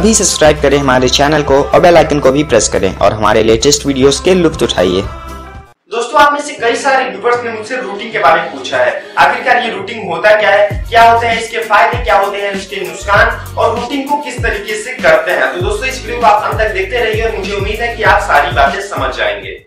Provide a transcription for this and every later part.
अभी सब्सक्राइब करें हमारे चैनल को और बेल आइकन को भी प्रेस करें और हमारे लेटेस्ट वीडियोस के लुत्फ उठाइए। दोस्तों, आप में से कई सारे व्यूअर्स ने मुझसे रूटिंग के बारे में पूछा है। आखिरकार ये रूटिंग होता क्या है, क्या होते हैं इसके फायदे, क्या होते हैं इसके नुकसान और रूटिंग को किस तरीके से करते हैं। तो दोस्तों, इस वीडियो को आप अंत तक देखते रहिए और मुझे उम्मीद है कि आप सारी बातें समझ जाएंगे।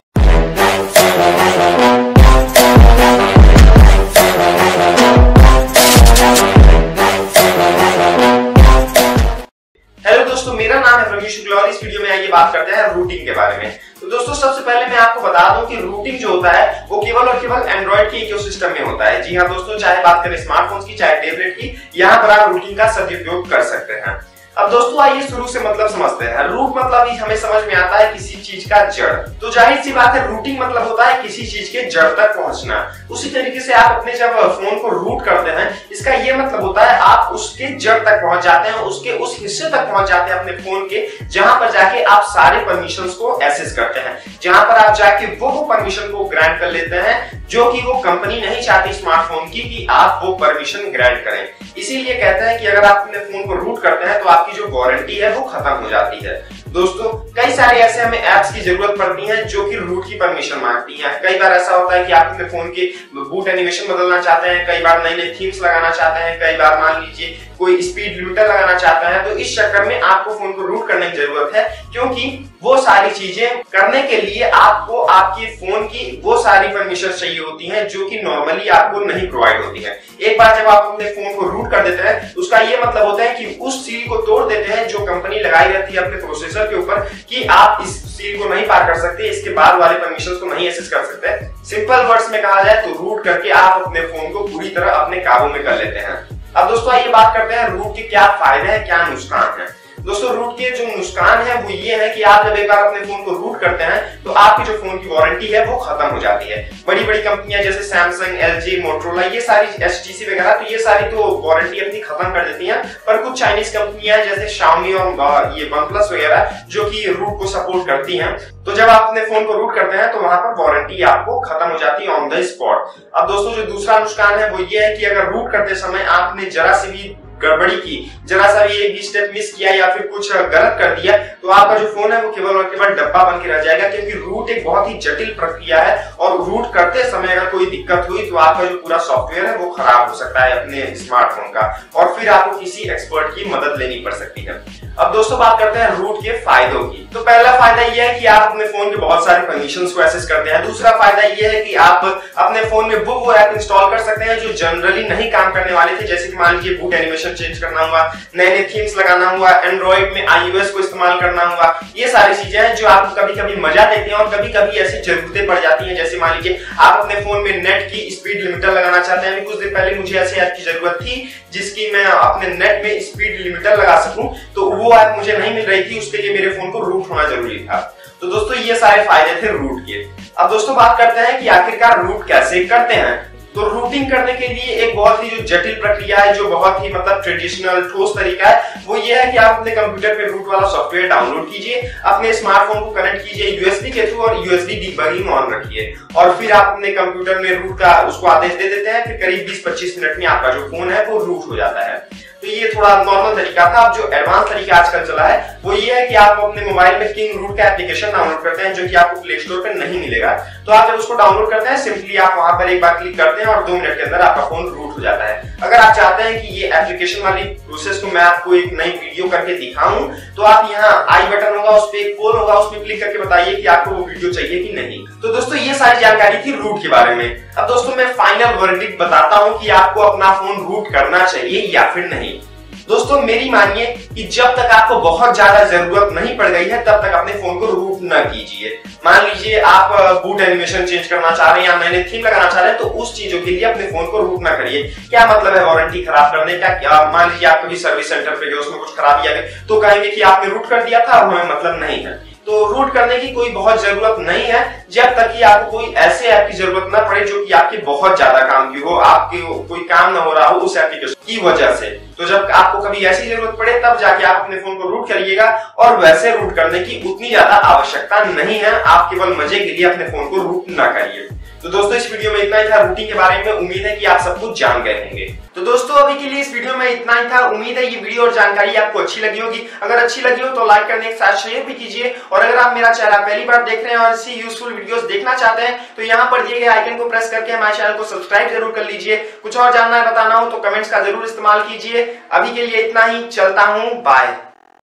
हेलो दोस्तों, मेरा नाम है प्रवीण शुक्ला और इस वीडियो में आइए बात करते हैं रूटिंग के बारे में। तो दोस्तों, सबसे पहले मैं आपको बता दूं कि रूटिंग जो होता है वो केवल और केवल एंड्रॉइड के इकोसिस्टम में होता है। जी हाँ दोस्तों, चाहे बात करें स्मार्टफोन्स की चाहे टैबलेट की, यहाँ पर आप रूटिंग का सदुपयोग कर सकते हैं। अब दोस्तों, आइए शुरू से मतलब समझते हैं। रूट मतलब ही हमें समझ में आता है किसी चीज का जड़। तो जाहिर सी बात है, रूटिंग मतलब होता है किसी चीज के जड़ तक पहुंचना। उसी तरीके से आप अपने जब फोन को रूट करते हैं, इसका ये मतलब होता है आप उसके जड़ तक पहुंच जाते हैं, उसके उस हिस्से तक पहुंच जाते हैं अपने फोन के, जहां पर जाके आप सारे परमिशंस को एक्सेस करते हैं, जहां पर आप जाके वो परमिशन को ग्रांट कर लेते हैं जो कि वो कंपनी नहीं चाहती स्मार्टफोन की कि आप वो परमिशन ग्रांट करें। इसीलिए कहते हैं कि अगर आप अपने फोन को रूट करते हैं तो आपकी जो वारंटी है वो खत्म हो जाती है। दोस्तों, कई सारे ऐसे हमें ऐप्स की जरूरत पड़ती है जो कि रूट की परमिशन मांगती हैं। कई बार ऐसा होता है कि आप अपने फोन के बूट एनिमेशन बदलना चाहते हैं, कई बार नए नए थीम्स लगाना चाहते हैं, कई बार मान लीजिए कोई स्पीड लिमिटर लगाना चाहता है। तो इस चक्कर में आपको फोन को रूट करने की जरूरत है, क्योंकि वो सारी चीजें करने के लिए आपको आपके फोन की वो सारी परमिशन चाहिए होती हैं जो कि नॉर्मली आपको नहीं प्रोवाइड होती है। एक बार जब आप अपने फोन को रूट कर देते हैं, उसका ये मतलब होता है कि उस सील को तोड़ देते हैं जो कंपनी लगाई रहती है अपने प्रोसेसर के ऊपर कि आप इस सील को नहीं पार कर सकते, इसके बाद वाले परमिशंस को नहीं एक्सेस कर सकते। सिंपल वर्ड्स में कहा जाए तो रूट करके आप अपने फोन को पूरी तरह अपने काबू में कर लेते हैं। अब दोस्तों, आइए बात करते हैं रूट के क्या फायदे हैं, क्या नुकसान है। दोस्तों, रूट के जो नुकसान है वो ये है कि आप जब एक बार अपने फोन को रूट करते हैं तो आपकी जो फोन की वारंटी है वो खत्म हो जाती है। बड़ी बड़ी कंपनियां जैसे सैमसंग, एलजी, मोटोरोला, ये सारी एचटीसी वगैरह, तो ये सारी तो वारंटी अपनी खत्म कर देती हैं। पर कुछ चाइनीज कंपनियां जैसे शाओमी और ये OnePlus वगैरह जो कि रूट को सपोर्ट करती हैं, तो जब आप अपने फोन को रूट करते हैं तो वहां पर वारंटी आपको खत्म हो जाती है ऑन द स्पॉट। अब दोस्तों, जो दूसरा नुकसान है वो ये है कि अगर रूट करते समय आपने जरा सी भी गड़बड़ी की, जरा सा भी एक भी स्टेप मिस किया या फिर कुछ गलत कर दिया, तो आपका जो फोन है वो केवल और केवल डब्बा बन के रह जाएगा। क्योंकि रूट एक बहुत ही जटिल प्रक्रिया है और रूट करते समय अगर कोई दिक्कत हुई तो आपका जो पूरा सॉफ्टवेयर है वो खराब हो सकता है अपने स्मार्टफोन का, और फिर आपको किसी एक्सपर्ट की मदद लेनी पड़ सकती है। अब दोस्तों, बात करते हैं रूट के फायदों की। तो पहला फायदा यह है कि आप अपने फोन के बहुत सारे परमिशंस को एक्सेस करते हैं। दूसरा फायदा यह है कि आप अपने फोन में वो ऐप इंस्टॉल कर सकते हैं जो जनरली नहीं काम करने वाले थे, जैसे कि मान लीजिए बूट एनिमेशन चेंज करना हुआ, नए नए थीम्स लगाना हुआ, एंड्रॉइड में iOS को इस्तेमाल करना हुआ। ये सारी चीजें हैं जो आपको कभी कभी मजा देती हैं और कभी कभी ऐसी जरूरतें पड़ जाती हैं, जैसे मान लीजिए आप अपने फोन में नेट की स्पीड लिमिटर लगाना चाहते हैं। कुछ दिन पहले मुझे ऐसे ऐप की जरूरत थी जिसकी मैं अपने नेट में स्पीड लिमिटर लगा सकूं, तो वो ऐप मुझे नहीं मिल रही थी, उसके लिए मेरे फोन को रूट होना जरूरी था। तो दोस्तों, ये सारे फायदे थे रूट के। अब दोस्तों, बात करते हैं कि आखिरकार रूट कैसे करते हैं। तो रूटिंग करने के लिए एक बहुत ही जो जटिल प्रक्रिया है, जो बहुत ही मतलब ट्रेडिशनल ठोस तरीका है, वो ये है कि आप अपने कंप्यूटर पे रूट वाला सॉफ्टवेयर डाउनलोड कीजिए, अपने स्मार्टफोन को कनेक्ट कीजिए यूएसबी के थ्रू और यूएसबी डीबगिंग ऑन रखिए, और फिर आप अपने कंप्यूटर में रूट का उसको आदेश दे देते हैं। फिर करीब 20-25 मिनट में आपका जो फोन है वो रूट हो जाता है। तो ये थोड़ा नॉर्मल तरीका था। अब जो एडवांस तरीका आजकल चला है वो ये है कि आप अपने मोबाइल में किंग रूट का एप्लीकेशन डाउनलोड करते हैं, जो कि आपको प्ले स्टोर पे नहीं मिलेगा। तो आप जब उसको डाउनलोड करते हैं, सिंपली आप वहां पर एक बार क्लिक करते हैं और 2 मिनट के अंदर आपका फोन रूट हो जाता है। अगर आप चाहते हैं कि ये एप्लीकेशन वाली प्रोसेस को मैं आपको एक नई वीडियो करके दिखाऊं, तो आप यहाँ आई बटन होगा, उस पे एक पोल होगा, उसमें क्लिक करके बताइए कि आपको वो वीडियो चाहिए कि नहीं। तो दोस्तों, ये सारी जानकारी थी रूट के बारे में। अब दोस्तों, मैं फाइनल वर्डिक्ट बताता हूँ कि आपको अपना फोन रूट करना चाहिए या फिर नहीं। दोस्तों, मेरी मानिए कि जब तक आपको बहुत ज्यादा जरूरत नहीं पड़ गई है तब तक अपने फोन को रूट न कीजिए। मान लीजिए आप बूट एनिमेशन चेंज करना चाह रहे हैं या नए नए थीम लगाना चाह रहे हैं, तो उस चीजों के लिए अपने फोन को रूट ना करिए। क्या मतलब है वारंटी खराब करने का? मान लीजिए आप कभी सर्विस सेंटर पे गए, उसमें कुछ खराबी आ गई, तो कहेंगे कि आपने रूट कर दिया था, हमें मतलब नहीं है। तो रूट करने की कोई बहुत जरूरत नहीं है जब तक कि आपको कोई ऐसे ऐप की जरूरत ना पड़े जो कि आपकी बहुत ज्यादा काम की हो, आपकी कोई काम ना हो रहा हो उस एप्लीकेशन की वजह से। तो जब आपको कभी ऐसी जरूरत पड़े तब जाके आप अपने फोन को रूट करिएगा, और वैसे रूट करने की उतनी ज्यादा आवश्यकता नहीं है। आप केवल मजे के लिए अपने फोन को रूट ना करिए। तो दोस्तों इस वीडियो में इतना ही था रूटिंग के बारे में। उम्मीद है कि आप सब कुछ जान गए होंगे। तो दोस्तों अभी के लिए इस वीडियो में इतना ही था। उम्मीद है ये वीडियो और जानकारी आपको अच्छी लगी होगी। अगर अच्छी लगी हो तो लाइक करने के साथ शेयर भी कीजिए। और अगर आप मेरा चैनल पहली बार देख रहे हैं और इसी यूजफुल वीडियोस देखना चाहते हैं तो यहाँ पर दिए गए आइकन को प्रेस करके हमारे चैनल को सब्सक्राइब जरूर कर लीजिए। कुछ और जानना है बताना हो तो कमेंट्स का जरूर इस्तेमाल कीजिए। अभी के लिए इतना ही, चलता हूँ, बाय।